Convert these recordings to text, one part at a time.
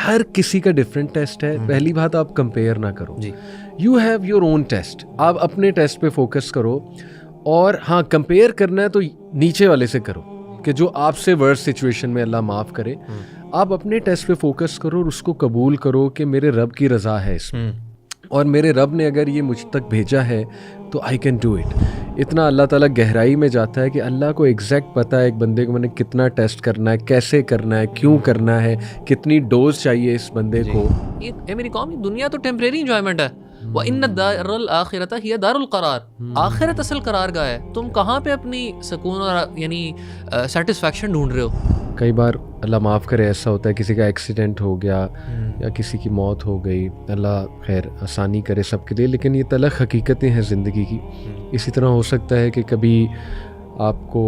ہر کسی کا different test ہے. پہلی بات آپ کمپیئر نہ کرو. You have your own test. آپ اپنے ٹیسٹ پہ فوکس کرو. اور ہاں کمپیئر کرنا ہے تو نیچے والے سے کرو کہ جو آپ سے ورس سچویشن میں اللہ معاف کرے. آپ اپنے ٹیسٹ پہ فوکس کرو اور اس کو قبول کرو کہ میرے رب کی رضا ہے اس میں, اور میرے رب نے اگر یہ مجھ تک بھیجا ہے تو آئی کین ڈو اٹ. اتنا اللہ تعالیٰ گہرائی میں جاتا ہے کہ اللہ کو ایگزیکٹ پتہ ہے ایک بندے کو میں نے کتنا ٹیسٹ کرنا ہے, کیسے کرنا ہے, کیوں کرنا ہے, کتنی ڈوز چاہیے اس بندے کو. یہ میری قوم, دنیا تو ٹیمپریری انجوائمنٹ ہے. وَإِنَّ الدَّارَ الْآخِرَةَ هِيَ دَارُ الْقَرَارِ. آخرت اصل قرار گاہ ہے. تم کہاں پہ اپنی سکون اور یعنی سیٹسفیکشن ڈھونڈ رہے ہو؟ کئی بار اللہ معاف کرے ایسا ہوتا ہے کسی کا ایکسیڈنٹ ہو گیا یا کسی کی موت ہو گئی, اللہ خیر آسانی کرے سب کے لیے, لیکن یہ تلخ حقیقتیں ہیں زندگی کی. اسی طرح ہو سکتا ہے کہ کبھی آپ کو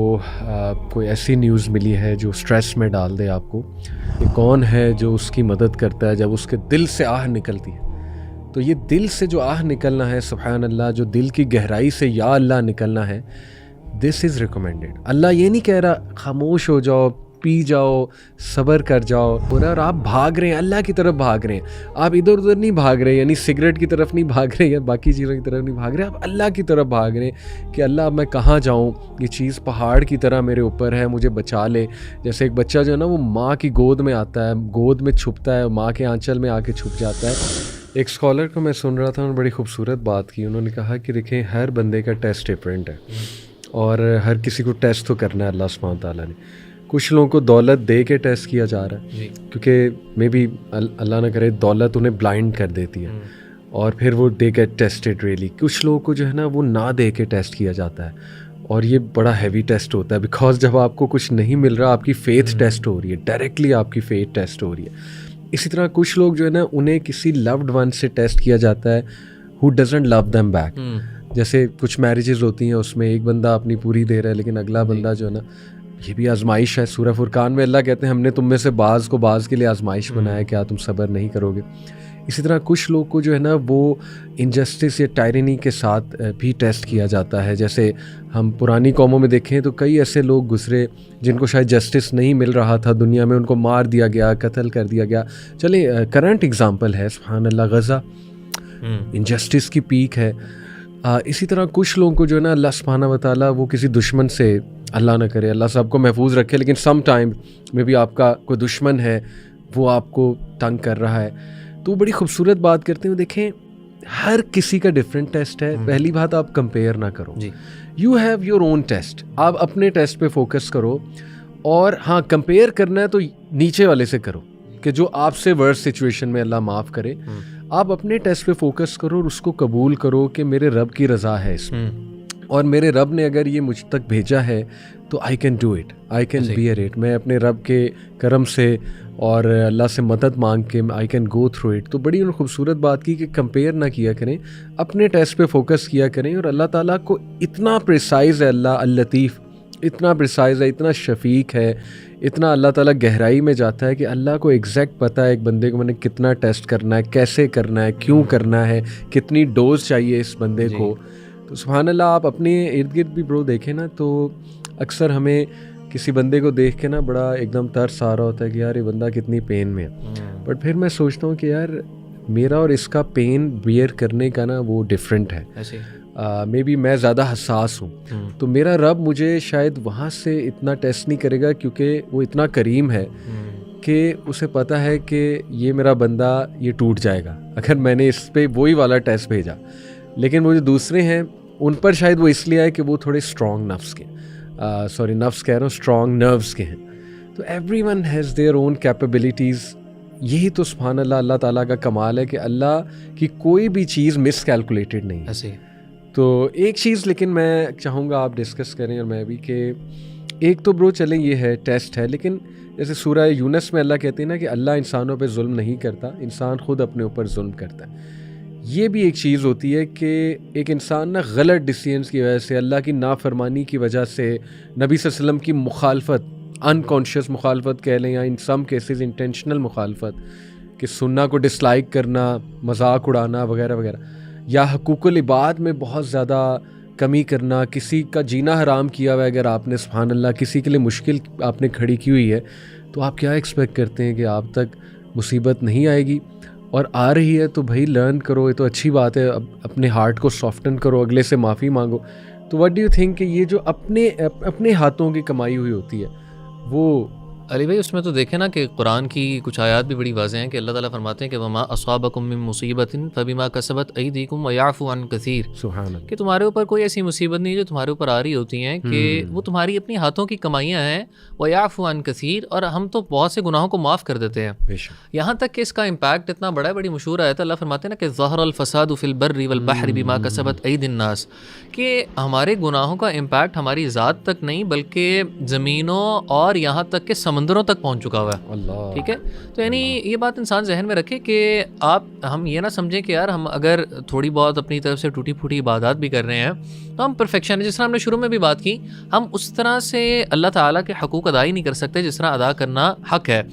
کوئی ایسی نیوز ملی ہے جو سٹریس میں ڈال دے آپ کو. کہ کون ہے جو اس کی مدد کرتا ہے جب اس کے دل سے آہ نکلتی ہے. تو یہ دل سے جو آہ نکلنا ہے, سبحان اللہ, جو دل کی گہرائی سے یا اللہ نکلنا ہے, دس از ریکمینڈیڈ. اللہ یہ نہیں کہہ رہا خاموش ہو جاؤ, پی جاؤ, صبر کر جاؤ, اور آپ بھاگ رہے ہیں اللہ کی طرف بھاگ رہے ہیں. آپ ادھر ادھر نہیں بھاگ رہے, یعنی سگریٹ کی طرف نہیں بھاگ رہے یا باقی چیزوں کی طرف نہیں بھاگ رہے, آپ اللہ کی طرف بھاگ رہے ہیں کہ اللہ اب میں کہاں جاؤں, یہ چیز پہاڑ کی طرح میرے اوپر ہے, مجھے بچا لے. جیسے ایک بچہ جو ہے نا وہ ماں کی گود میں آتا ہے, گود میں چھپتا ہے, ماں کے آنچل میں آ کے چھپ جاتا ہے. ایک اسکالر کو میں سن رہا تھا, انہوں نے بڑی خوبصورت بات کی. انہوں نے کہا کہ دیکھیں ہر بندے کا ٹیسٹ ڈفرینٹ ہے, اور ہر کسی کو ٹیسٹ تو کرنا ہے اللہ سبحانہ تعالیٰ نے. کچھ لوگوں کو دولت دے کے ٹیسٹ کیا جا رہا ہے, کیونکہ مے بی اللہ نہ کرے دولت انہیں بلائنڈ کر دیتی ہے, اور پھر وہ دے گیٹ ٹیسٹڈ ریئلی. کچھ لوگوں کو جو ہے نا وہ نہ دے کے ٹیسٹ کیا جاتا ہے, اور یہ بڑا ہیوی ٹیسٹ ہوتا ہے, بیکاز جب آپ کو کچھ نہیں مل رہا آپ کی فیتھ ٹیسٹ ہو رہی ہے, ڈائریکٹلی آپ کی فیتھ ٹیسٹ ہو رہی ہے. اسی طرح کچھ لوگ جو ہے نا انہیں کسی لوڈ ون سے ٹیسٹ کیا جاتا ہے who doesn't love them back. جیسے کچھ میرجز ہوتی ہیں, اس میں ایک بندہ اپنی پوری دے رہا ہے لیکن اگلا بندہ جو ہے نا, یہ بھی آزمائش ہے. سورہ فرقان میں اللہ کہتے ہیں ہم نے تم میں سے بعض کو بعض کے لیے آزمائش بنایا, کیا تم صبر نہیں کرو گے. اسی طرح کچھ لوگ کو جو ہے نا وہ انجسٹس یا ٹائرنی کے ساتھ بھی ٹیسٹ کیا جاتا ہے. جیسے ہم پرانی قوموں میں دیکھیں تو کئی ایسے لوگ گزرے جن کو شاید جسٹس نہیں مل رہا تھا دنیا میں, ان کو مار دیا گیا, قتل کر دیا گیا. چلیں کرنٹ اگزامپل ہے سبحان اللہ غزہ, انجسٹس کی پیک ہے. اسی طرح کچھ لوگوں کو جو ہے نا اللہ سبحانہ و تعالیٰ وہ کسی دشمن سے, اللہ نہ کرے, اللہ سب کو محفوظ رکھے, لیکن سم ٹائم میں بھی آپ کا کوئی دشمن ہے وہ آپ کو تنگ کر رہا ہے. تو بڑی خوبصورت بات کرتے ہیں. دیکھیں ہر کسی کا ڈفرینٹ ٹیسٹ ہے. پہلی بات آپ کمپیئر نہ کرو. You have your own test. آپ اپنے ٹیسٹ پہ فوکس کرو, اور ہاں کمپیئر کرنا ہے تو نیچے والے سے کرو کہ جو آپ سے ورس سچویشن میں اللہ معاف کرے. آپ اپنے ٹیسٹ پہ فوکس کرو اور اس کو قبول کرو کہ میرے رب کی رضا ہے اس میں, اور میرے رب نے اگر یہ مجھ تک بھیجا ہے تو I can do it, I can bear it. میں اپنے رب کے کرم سے اور اللہ سے مدد مانگ کے I can go through it. تو بڑی انہوں نے خوبصورت بات کی کہ کمپیئر نہ کیا کریں, اپنے ٹیسٹ پہ فوکس کیا کریں. اور اللہ تعالیٰ کو اتنا پریسائز ہے, اللہ اللطیف اتنا پریسائز ہے, اتنا شفیق ہے, اتنا اللہ تعالیٰ گہرائی میں جاتا ہے کہ اللہ کو ایگزیکٹ پتہ ہے ایک بندے کو میں نے کتنا ٹیسٹ کرنا ہے, کیسے کرنا ہے, کیوں کرنا ہے, کتنی ڈوز چاہیے اس بندے کو. تو سبحان اللہ آپ اپنے ارد گرد بھی برو دیکھیں نا, تو اکثر ہمیں کسی بندے کو دیکھ کے نا بڑا ایک دم ترس آ رہا ہوتا ہے کہ یار یہ بندہ کتنی پین میں ہے. بٹ پھر میں سوچتا ہوں کہ یار میرا اور اس کا پین بیئر کرنے کا نا وہ ڈفرینٹ ہے. مے بی میں زیادہ حساس ہوں, تو میرا رب مجھے شاید وہاں سے اتنا ٹیسٹ نہیں کرے گا کیونکہ وہ اتنا کریم ہے کہ اسے پتہ ہے کہ یہ میرا بندہ یہ ٹوٹ جائے گا اگر میں نے اس پہ وہی والا ٹیسٹ بھیجا. لیکن وہ جو دوسرے ہیں ان پر شاید وہ اس لیے آئے کہ وہ تھوڑے اسٹرانگ نفس کے, نفس کہہ رہا ہوں, اسٹرانگ نروس کے ہیں. تو everyone has their own capabilities. یہی تو سبحان اللہ اللہ تعالیٰ کا کمال ہے کہ اللہ کی کوئی بھی چیز مس کیلکولیٹڈ نہیں ہے. تو ایک چیز لیکن میں چاہوں گا آپ ڈسکس کریں اور میں بھی, کہ ایک تو برو چلیں یہ ہے ٹیسٹ ہے, لیکن جیسے سورہ یونس میں اللہ کہتے ہیں نا کہ اللہ انسانوں پہ ظلم نہیں کرتا, انسان خود اپنے اوپر ظلم کرتا ہے. یہ بھی ایک چیز ہوتی ہے کہ ایک انسان نا غلط ڈیسیژنس کی وجہ سے, اللہ کی نافرمانی کی وجہ سے, نبی صلی اللہ علیہ وسلم کی مخالفت, انکانشیس مخالفت کہہ لیں یا ان سم کیسز انٹینشنل مخالفت, کہ سننا کو ڈس لائک کرنا, مذاق اڑانا وغیرہ وغیرہ, یا حقوق العباد میں بہت زیادہ کمی کرنا, کسی کا جینا حرام کیا ہوا ہے اگر آپ نے سبحان اللہ, کسی کے لیے مشکل آپ نے کھڑی کی ہوئی ہے, تو آپ کیا ایکسپیکٹ کرتے ہیں کہ آپ تک مصیبت نہیں آئے گی، اور آ رہی ہے تو بھائی لرن کرو، یہ تو اچھی بات ہے، اپنے ہارٹ کو سافٹن کرو، اگلے سے معافی مانگو. تو واٹ ڈو یو تھنک کہ یہ جو اپنے ہاتھوں کی کمائی ہوئی ہوتی ہے وہ علی بھائی اس میں تو دیکھیں نا کہ قرآن کی کچھ آیات بھی بڑی واضح ہیں کہ اللہ تعالیٰ فرماتے ہیں کہ وما اصابکم من مصیبت فبما کسبت ایدیکم ویعفو عن کثیر، سبحان اللہ. کہ تمہارے اوپر کوئی ایسی مصیبت نہیں جو تمہارے اوپر آ رہی ہوتی ہیں کہ وہ تمہاری اپنی ہاتھوں کی کمائیاں ہیں. ویعفو عن کثیر، اور ہم تو بہت سے گناہوں کو معاف کر دیتے ہیں. بے شک. یہاں تک کہ اس کا امپیکٹ اتنا بڑا ہے، بڑی مشہور آیت ہے، اللہ فرماتے ہیں نا کہ ظہر الفساد فی البر والبحر بما کسبت ایدی الناس، کہ ہمارے گناہوں کا امپیکٹ ہماری ذات تک نہیں بلکہ زمینوں اور یہاں تک کہ سمندروں تک پہنچ چکا ہوا ہے. اللہ. ٹھیک ہے، تو یعنی یہ بات انسان ذہن میں رکھے کہ ہم یہ نہ سمجھیں کہ یار ہم اگر تھوڑی بہت اپنی طرف سے ٹوٹی پھوٹی عبادات بھی کر رہے ہیں تو ہم پرفیکشن ہے. جس طرح ہم نے شروع میں بھی بات کی، ہم اس طرح سے اللہ تعالیٰ کے حقوق ادا ہی نہیں کر سکتے جس طرح ادا کرنا حق ہے.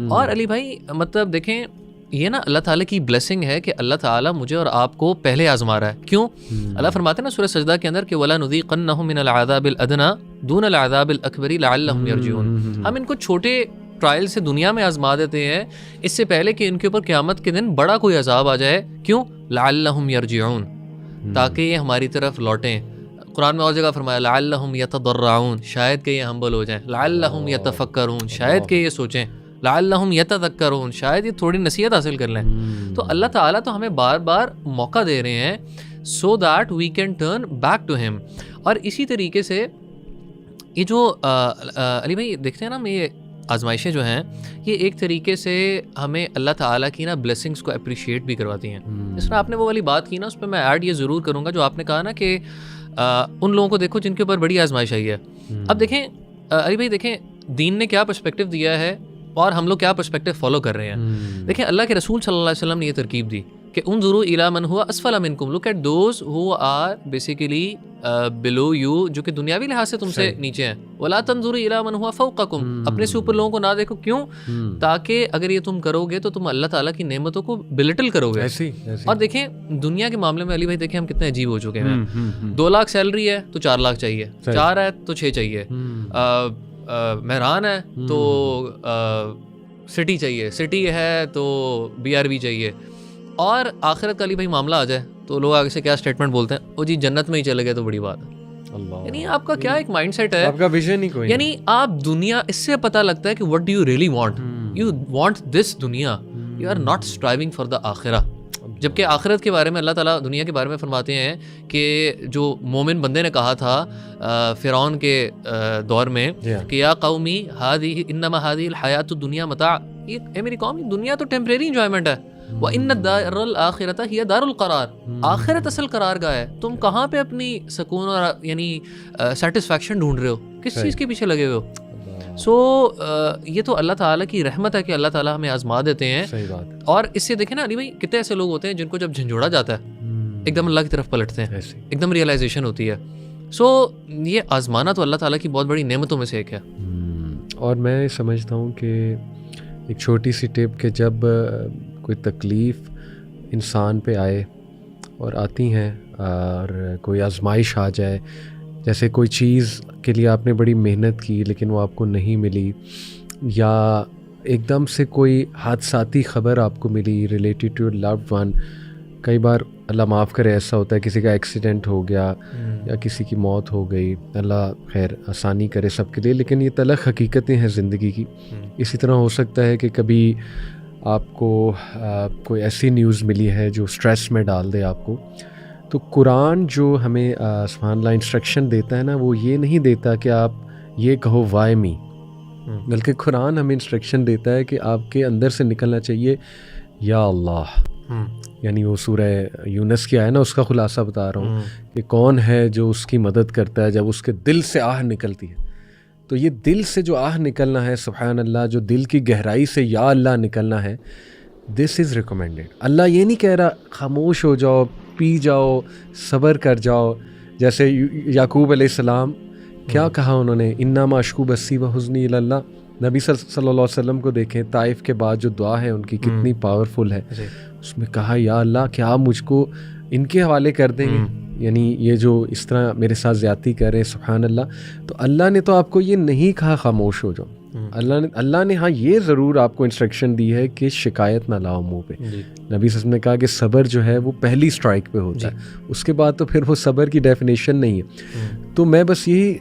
اور علی بھائی مطلب دیکھیں یہ نا اللہ تعالیٰ کی بلیسنگ ہے کہ اللہ تعالیٰ مجھے اور آپ کو پہلے آزما رہا ہے. کیوں؟ اللہ فرماتے ہیں نا سورہ سجدہ کے اندر کہ وَلَنُذِيقَنَّهُم مِّنَ الْعَذَابِ الْأَدْنَىٰ دُونَ الْعَذَابِ الْأَكْبَرِ لَعَلَّهُمْ يَرْجِعُونَ. ہم ان کو چھوٹے ٹرائل سے دنیا میں آزما دیتے ہیں اس سے پہلے کہ ان کے اوپر قیامت کے دن بڑا کوئی عذاب آ جائے. کیوں؟ لعلہم یرجعون، تاکہ یہ ہماری طرف لوٹیں. قرآن میں اور جگہ فرمایا لعلہم یتضرعون، شاید کہ یہ ہمبل ہو جائیں. لعلہم یتفکرون، شاید کہ یہ سوچیں. لعلہم یتذکرون، شاید یہ تھوڑی نصیحت حاصل کر لیں. تو اللہ تعالیٰ تو ہمیں بار بار موقع دے رہے ہیں so that we can turn back to him. اور اسی طریقے سے یہ جو علی بھائی دیکھتے ہیں نا، یہ آزمائشیں جو ہیں یہ ایک طریقے سے ہمیں اللہ تعالیٰ کی نا بلیسنگس کو اپریشیٹ بھی کرواتی ہیں. جس طرح آپ نے وہ والی بات کی نا، اس پہ میں ایڈ یہ ضرور کروں گا جو آپ نے کہا نا کہ ان لوگوں کو دیکھو جن کے اوپر بڑی آزمائش آئی ہے. اب دیکھیں علی بھائی، دیکھیں دین نے کیا پرسپیکٹو دیا ہے اور ہم لوگ کیا پرسپیکٹو فالو کر رہے ہیں. دیکھیں اللہ کے رسول صلی اللہ علیہ وسلم نے یہ ترکیب دی کہ انظروا الی من هو اسفل منکم، look at those who are basically below you, جو کہ دنیاوی لحاظ سے تم سے نیچے ہیں. ولا تنظروا الی من هو فوقکم، اپنے سے اوپر لوگوں کو نہ دیکھو. کیوں؟ تاکہ اگر یہ تم کرو گے تو تم اللہ تعالیٰ کی نعمتوں کو بلٹل کرو گے. اور دیکھیں دنیا کے معاملے میں علی بھائی دیکھیں ہم کتنے عجیب ہو چکے ہیں. 2 لاکھ سیلری ہے تو 4 لاکھ چاہیے، 4 ہے تو 6 چاہیے، مہران ہے تو سٹی چاہیے، سٹی ہے تو BRB چاہیے. اور آخرت کا علی بھائی معاملہ آ جائے تو لوگ آگے سے کیا اسٹیٹمنٹ بولتے ہیں، وہ جی جنت میں ہی چلے گئے تو بڑی بات ہے. یعنی آپ کا کیا ایک مائنڈ سیٹ ہے، آپ کا ویژن ہی کوئی، یعنی آپ دنیا، اس سے پتہ لگتا ہے کہ what do you really want. You want this دنیا، you are not striving for the آخرہ. جبکہ آخرت کے بارے میں اللہ تعالیٰ دنیا کے بارے میں فرماتے ہیں کہ جو مومن بندے نے کہا تھا فرعون کے دور میں کہ یا قومی هذه انما هذه الحیات الدنیا متاع، اے میری قوم دنیا تو ٹیمپریری انجوائمنٹ ہے. وَإِنَّ الدَّارَ الْآخِرَةَ هِيَ دَارُ الْقَرَارِ، آخرت اصل قرار گاہ ہے. تم کہاں پہ اپنی سکون اور یعنی سیٹسفیکشن ڈھونڈ رہے ہو، کس چیز کے پیچھے لگے ہوئے ہو. سو یہ تو اللہ تعالیٰ کی رحمت ہے کہ اللہ تعالیٰ ہمیں آزما دیتے ہیں. اور اس سے دیکھیں نا علی بھائی کتنے ایسے لوگ ہوتے ہیں جن کو جب جھنجھوڑا جاتا ہے ایک دم اللہ کی طرف پلٹتے ہیں، ایک دم ریئلائزیشن ہوتی ہے. سو یہ آزمانا تو اللہ تعالیٰ کی بہت بڑی نعمتوں میں سے ایک ہے. اور میں سمجھتا ہوں کہ ایک چھوٹی سی ٹپ کہ جب کوئی تکلیف انسان پہ آئے اور آتی ہیں اور کوئی آزمائش آ جائے، جیسے کوئی چیز کے لیے آپ نے بڑی محنت کی لیکن وہ آپ کو نہیں ملی، یا ایک دم سے کوئی حادثاتی خبر آپ کو ملی ریلیٹڈ ٹو لوڈ ون. کئی بار اللہ معاف کرے ایسا ہوتا ہے کسی کا ایکسیڈنٹ ہو گیا یا کسی کی موت ہو گئی، اللہ خیر آسانی کرے سب کے لیے، لیکن یہ تلخ حقیقتیں ہیں زندگی کی. اسی طرح ہو سکتا ہے کہ کبھی آپ کو کوئی ایسی نیوز ملی ہے جو سٹریس میں ڈال دے آپ کو. تو قرآن جو ہمیں سبحان اللہ انسٹرکشن دیتا ہے نا، وہ یہ نہیں دیتا کہ آپ یہ کہو وائی می، بلکہ قرآن ہمیں انسٹرکشن دیتا ہے کہ آپ کے اندر سے نکلنا چاہیے یا اللہ. یعنی وہ سورہ یونس کی آیا نا، اس کا خلاصہ بتا رہا ہوں کہ کون ہے جو اس کی مدد کرتا ہے جب اس کے دل سے آہ نکلتی ہے. تو یہ دل سے جو آہ نکلنا ہے سبحان اللہ، جو دل کی گہرائی سے یا اللہ نکلنا ہے، دس از ریکمینڈیڈ. اللہ یہ نہیں کہہ رہا خاموش ہو جاؤ، پی جاؤ، صبر کر جاؤ. جیسے یعقوب علیہ السلام کیا کہا انہوں نے، انما اشکو بثی و حزنی الی اللہ. نبی صلی اللہ علیہ وسلم کو دیکھیں، طائف کے بعد جو دعا ہے ان کی کتنی پاورفل ہے. اس میں کہا یا اللہ کیا آپ مجھ کو ان کے حوالے کر دیں گے، یعنی یہ جو اس طرح میرے ساتھ زیادتی کر رہے ہیں سبحان اللہ. تو اللہ نے تو آپ کو یہ نہیں کہا خاموش ہو جاؤ، اللہ نے ہاں یہ ضرور آپ کو انسٹرکشن دی ہے کہ شکایت نہ لاؤ منہ پہ. نبی صلی اللہ علیہ وسلم نے کہا کہ صبر جو ہے وہ پہلی اسٹرائک پہ ہوتا ہے, اس کے بعد تو پھر وہ صبر کی ڈیفینیشن نہیں ہے. تو میں بس یہی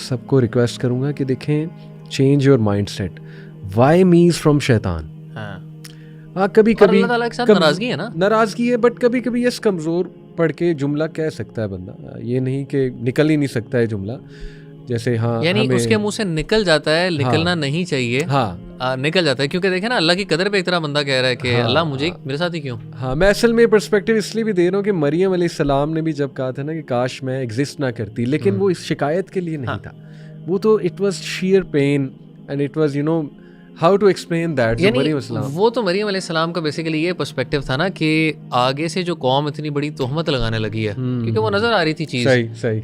سب کو ریکویسٹ کروں گا کہ دیکھیں, change your mindset. Why means from شیطان. ہاں کبھی کبھی اللہ تعالیٰ کے ساتھ ناراضگی ہے نا, ناراضگی ہے, بٹ کبھی کبھی یس کمزور پڑھ کے جملہ کہہ سکتا ہے بندہ, یہ نہیں کہ نکل ہی نہیں سکتا ہے جملہ. جیسے ہاں یعنی اس کے منہ سے نکل جاتا ہے, نکلنا نہیں چاہیے, ہاں نکل جاتا ہے, کیونکہ دیکھیں نا اللہ کی قدر پہ ایک طرح بندہ کہہ رہا ہے کہ اللہ مجھے میرے ساتھ ہی کیوں. ہاں میں اصل میں پرسپیکٹیو اس لیے بھی دے رہا ہوں کہ مریم علیہ السلام نے بھی جب کہا تھا نا کہ کاش میں ایگزسٹ نہ کرتی, لیکن وہ اس شکایت کے لیے نہیں تھا, وہ تو it was sheer pain and it was you know how to explain that. یعنی وہ تو مریم علیہ السلام کا بیسیکلی یہ پرسپیکٹیو تھا نا کہ آگے سے جو قوم اتنی بڑی تہمت لگانے لگی ہے, کیونکہ وہ نظر آ رہی تھی چیز,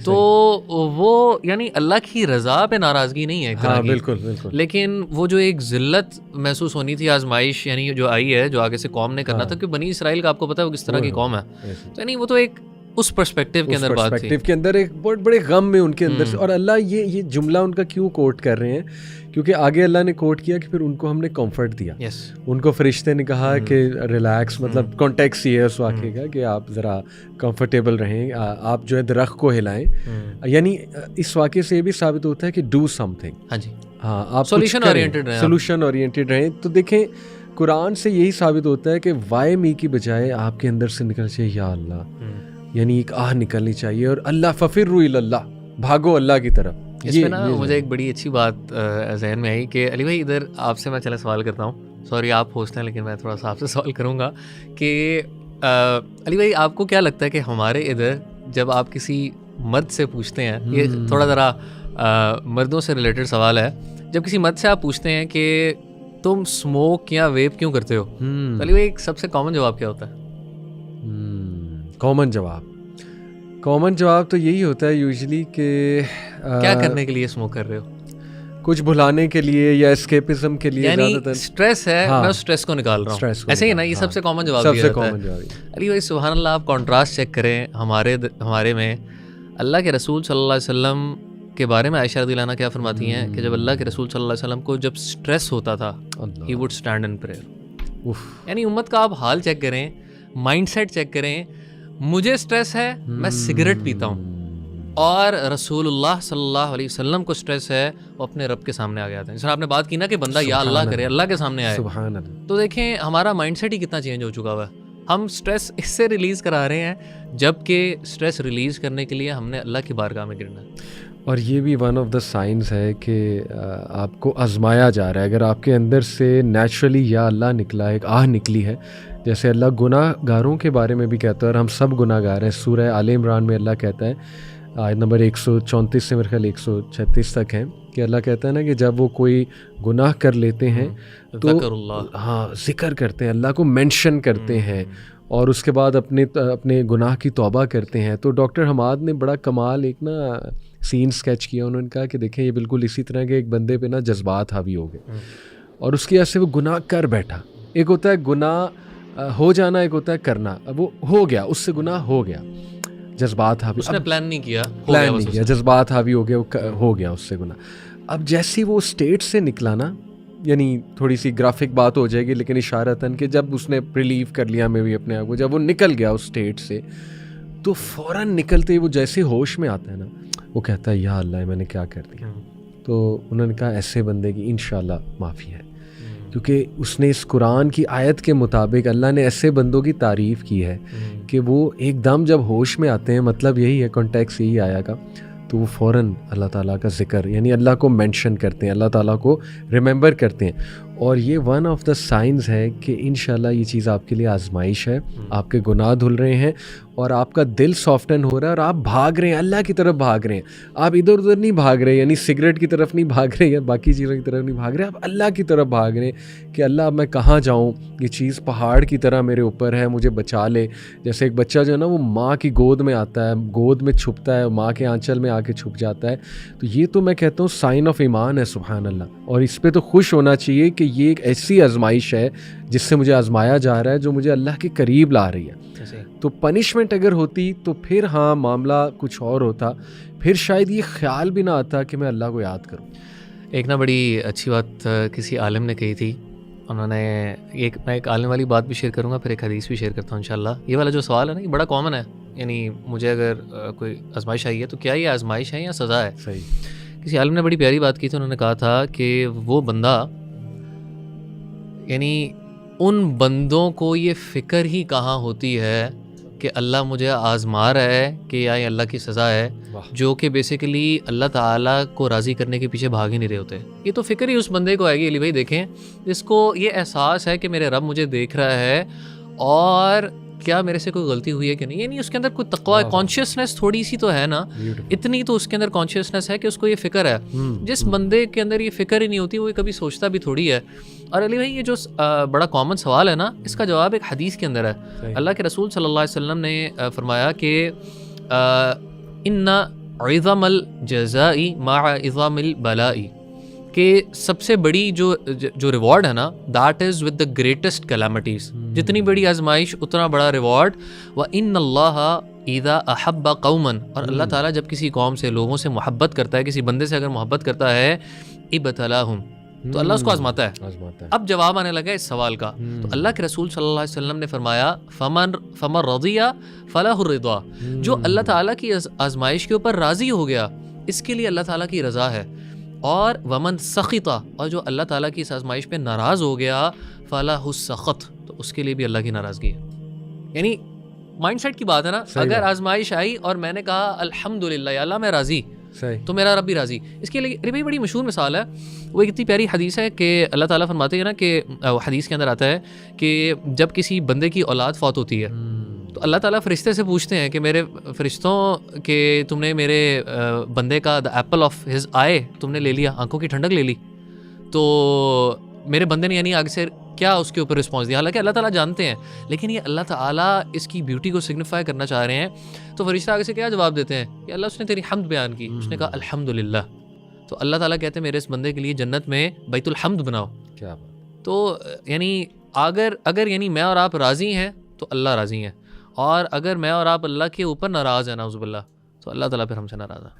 تو وہ یعنی اللہ کی رضا پہ ناراضگی نہیں ہے ایک طرح کی, بالکل, لیکن وہ جو ایک ذلت محسوس ہونی تھی, آزمائش یعنی جو آئی ہے, جو آگے سے قوم نے کرنا تھا, کہ بنی اسرائیل کا آپ کو پتا ہے وہ کس طرح کی قوم ہے, تو یعنی وہ تو ایک اس پرسپیکٹیو کے اندر بات تھی, کے اندر ایک بہت بڑے غم میں ان کے اندر سے. اور اللہ یہ جملہ ان کا کیوں کوٹ کر رہے ہیں, کیونکہ آگے اللہ نے کوٹ کیا کہ پھر ان کو ہم نے کمفرٹ دیا. ان کو فرشتے نے کہا کہ ریلیکس, مطلب کانٹیکس یہ ہے اس واقعے کا کہ آپ ذرا کمفرٹیبل رہیں, آپ جو ہے درخت کو ہلائیں. یعنی اس واقعے سے یہ بھی ثابت ہوتا ہے کہ ڈو سم تھنگ, ہاں آپ سولوشن اورینٹیڈ رہیں. تو دیکھیں قرآن سے یہی ثابت ہوتا ہے کہ وائی می کی بجائے آپ کے اندر سے نکلنا چاہیے یا اللہ, یعنی ایک آہ نکلنی چاہیے, اور اللہ ففروا الی اللہ, بھاگو اللہ کی طرف. اس پہ نا مجھے ایک بڑی اچھی بات ذہن میں آئی کہ علی بھائی ادھر آپ سے میں چلے سوال کرتا ہوں, سوری آپ ہوسٹ ہیں لیکن میں تھوڑا سا آپ سے سوال کروں گا کہ علی بھائی آپ کو کیا لگتا ہے کہ ہمارے ادھر جب آپ کسی مرد سے پوچھتے ہیں, یہ تھوڑا ذرا مردوں سے ریلیٹڈ سوال ہے, جب کسی مرد سے آپ پوچھتے ہیں کہ تم اسموک یا ویپ کیوں کرتے ہو, تو علی بھائی سب سے کامن جواب کیا ہوتا ہے؟ کامن جواب تو یہی ہوتا ہے یوزلی کہ کیا کرنے کے لیے اسموک کر رہے ہو, کچھ بھلانے کے لیے یا اسکیپزم کے لیے, یعنی اسٹریس ہے میں اسٹریس کو نکال رہا ہوں, ایسے ہی نا, یہ سب سے کامن جواب ہے. علی بھائی سبحان اللہ, آپ کانٹراسٹ چیک کریں ہمارے میں اللہ کے رسول صلی اللہ علیہ وسلم کے بارے میں عائشہ رضی اللہ عنہا کیا فرماتی ہیں کہ جب اللہ کے رسول صلی اللہ علیہ وسلم کو جب اسٹریس ہوتا تھا he would stand in prayer. یعنی امت کا آپ حال چیک کریں, مائنڈ سیٹ چیک کریں. مجھے اسٹریس ہے میں سگریٹ پیتا ہوں, اور رسول اللہ صلی اللہ علیہ وسلم کو اسٹریس ہے وہ اپنے رب کے سامنے آ گیا تھا. جس طرح آپ نے بات کی نا کہ بندہ یا اللہ کرے, اللہ کے سامنے آئے, تو دیکھیں ہمارا مائنڈ سیٹ ہی کتنا چینج ہو چکا ہوا ہے. ہم اسٹریس اس سے ریلیز کرا رہے ہیں, جب کہ اسٹریس ریلیز کرنے کے لیے ہم نے اللہ کی بارگاہ میں گرنا ہے. اور یہ بھی ون آف دا سائنس ہے کہ آپ کو آزمایا جا رہا ہے. اگر آپ کے اندر سے نیچرلی یا اللہ نکلا, ایک آہ نکلی ہے, جیسے اللہ گناہ گاروں کے بارے میں بھی کہتا ہے, اور ہم سب گناہ گار ہیں. سورہ آل عمران میں اللہ کہتا ہے, آیت نمبر 134 سے میرے خیال 136 تک ہیں, کہ اللہ کہتا ہے نا کہ جب وہ کوئی گناہ کر لیتے ہیں تو ہاں ذکر کرتے ہیں, اللہ کو مینشن کرتے ہیں, اور اس کے بعد اپنے گناہ کی توبہ کرتے ہیں. تو ڈاکٹر حماد نے بڑا کمال ایک نا سین اسکیچ کیا. انہوں نے کہا کہ دیکھیں یہ بالکل اسی طرح کے ایک بندے پہ نا جذبات حاوی ہو گئے, اور اس کی وجہ سے وہ گناہ کر بیٹھا. ایک ہوتا ہے گناہ ہو جانا, ایک ہوتا ہے کرنا. اب وہ ہو گیا, اس سے گناہ ہو گیا, جذبات حاوی, اس نے پلان نہیں کیا, جذبات حاوی ہو گیا, ہو گیا اس سے گناہ. اب جیسی وہ اسٹیٹ سے نکلا نا, یعنی تھوڑی سی گرافک بات ہو جائے گی لیکن اشارتاً کہ جب اس نے ریلیو کر لیا میں بھی اپنے آپ کو, جب وہ نکل گیا اس اسٹیٹ سے, تو فوراً نکلتے ہی وہ جیسے ہوش میں آتا ہے نا, وہ کہتا ہے یا اللہ میں نے کیا کر دیا. تو انہوں نے کہا ایسے بندے کی انشاءاللہ معافی ہے, کیونکہ اس نے اس قرآن کی آیت کے مطابق اللہ نے ایسے بندوں کی تعریف کی ہے کہ وہ ایک دم جب ہوش میں آتے ہیں, مطلب یہی ہے, کانٹیکس یہی آیا کا, تو وہ فوراً اللہ تعالیٰ کا ذکر, یعنی اللہ کو مینشن کرتے ہیں, اللہ تعالیٰ کو ریممبر کرتے ہیں. اور یہ ون آف دا سائنس ہے کہ انشاءاللہ یہ چیز آپ کے لیے آزمائش ہے, آپ کے گناہ دھل رہے ہیں, اور آپ کا دل سافٹن ہو رہا ہے, اور آپ بھاگ رہے ہیں, اللہ کی طرف بھاگ رہے ہیں. آپ ادھر ادھر نہیں بھاگ رہے, یعنی سگریٹ کی طرف نہیں بھاگ رہے یا باقی چیزوں کی طرف نہیں بھاگ رہے, آپ اللہ کی طرف بھاگ رہے ہیں کہ اللہ اب میں کہاں جاؤں, یہ چیز پہاڑ کی طرح میرے اوپر ہے, مجھے بچا لے. جیسے ایک بچہ جو ہے نا وہ ماں کی گود میں آتا ہے, گود میں چھپتا ہے, ماں کے آنچل میں آ کے چھپ جاتا ہے. تو یہ تو میں کہتا ہوں سائن آف ایمان ہے, سبحان اللہ. اور اس پہ تو خوش ہونا چاہیے کہ یہ ایک ایسی آزمائش ہے جس سے مجھے آزمایا جا رہا ہے, جو مجھے اللہ کے قریب لا رہی ہے. تو پنشمنٹ اگر ہوتی تو پھر ہاں معاملہ کچھ اور ہوتا, پھر شاید یہ خیال بھی نہ آتا کہ میں اللہ کو یاد کروں. ایک نا بڑی اچھی بات کسی عالم نے کہی تھی. انہوں نے میں ایک عالم والی بات بھی شیئر کروں گا, پھر ایک حدیث بھی شیئر کرتا ہوں انشاءاللہ. یہ والا جو سوال ہے نا یہ بڑا کامن ہے, یعنی مجھے اگر کوئی آزمائش آئی ہے تو کیا یہ آزمائش ہے یا سزا ہے. صحیح. کسی عالم نے بڑی پیاری بات کی تھی. انہوں نے کہا تھا کہ وہ بندہ, یعنی ان بندوں کو یہ فکر ہی کہاں ہوتی ہے کہ اللہ مجھے آزما رہا ہے کہ یا یہ اللہ کی سزا ہے, جو کہ بیسیکلی اللہ تعالیٰ کو راضی کرنے کے پیچھے بھاگ ہی نہیں رہے ہوتے. یہ تو فکر ہی اس بندے کو آئے گی علی بھائی دیکھیں جس کو یہ احساس ہے کہ میرے رب مجھے دیکھ رہا ہے اور کیا میرے سے کوئی غلطی ہوئی ہے کہ نہیں. یعنی اس کے اندر کوئی تقوی کانشیسنیس تھوڑی سی تو ہے نا, اتنی تو اس کے اندر کانشیسنیس ہے کہ اس کو یہ فکر ہے. جس بندے کے اندر یہ فکر ہی نہیں ہوتی وہ کبھی سوچتا بھی تھوڑی ہے. اور علی بھائی یہ جو بڑا کامن سوال ہے نا, اس کا جواب ایک حدیث کے اندر ہے. اللہ کے رسول صلی اللہ علیہ وسلم نے فرمایا کہ ان عظم الجزاء مع عظم البلاء, کہ سب سے بڑی جو ریوارڈ ہے نا that is with the greatest calamities. جتنی بڑی آزمائش اتنا بڑا ریوارڈ. وَإِنَّ اللَّهَ اِذَا أَحَبَّ قَوْمًا, اور اللہ تعالیٰ جب کسی قوم سے, لوگوں سے محبت کرتا ہے, کسی بندے سے اگر محبت کرتا ہے, ابتلاہم, تو اللہ اس کو آزماتا ہے. اب جواب آنے لگا اس سوال کا. تو اللہ کے رسول صلی اللہ علیہ وسلم نے فرمایا فمن رضی فلہ الرضا, جو اللہ تعالیٰ کی آزمائش کے اوپر راضی ہو گیا اس کے لیے اللہ تعالیٰ کی رضا ہے. اور ومن سخطا, اور جو اللہ تعالیٰ کی اس آزمائش پہ ناراض ہو گیا, فلاح السخط, تو اس کے لیے بھی اللہ کی ناراضگی ہے. یعنی مائنڈ سیٹ کی بات ہے نا. اگر آزمائش آئی اور میں نے کہا الحمدللہ یا اللہ میں راضی, تو میرا رب بھی راضی. اس کے لیے بھائی بڑی مشہور مثال ہے. وہ ایک اتنی پیاری حدیث ہے کہ اللہ تعالیٰ فرماتے ہیں نا کہ حدیث کے اندر آتا ہے کہ جب کسی بندے کی اولاد فوت ہوتی ہے تو اللہ تعالیٰ فرشتے سے پوچھتے ہیں کہ میرے فرشتوں کہ تم نے میرے بندے کا دا ایپل آف ہز آئے تم نے لے لیا, آنکھوں کی ٹھنڈک لے لی. تو میرے بندے نے یعنی آگے سے کیا اس کے اوپر رسپانس دیا, حالانکہ اللہ تعالیٰ جانتے ہیں, لیکن یہ اللہ تعالیٰ اس کی بیوٹی کو سگنیفائی کرنا چاہ رہے ہیں. تو فرشتہ آگے سے کیا جواب دیتے ہیں کہ اللہ اس نے تیری حمد بیان کی, اس نے کہا الحمدللہ. تو اللہ تعالیٰ کہتے ہیں میرے اس بندے کے لیے جنت میں بیت الحمد بناؤ. کیا تو یعنی اگر یعنی میں اور آپ راضی ہیں تو اللہ راضی ہیں, اور اگر میں اور آپ اللہ کے اوپر ناراض ہیں نعوذ باللہ تو اللہ تعالیٰ پھر ہم سے ناراض ہے.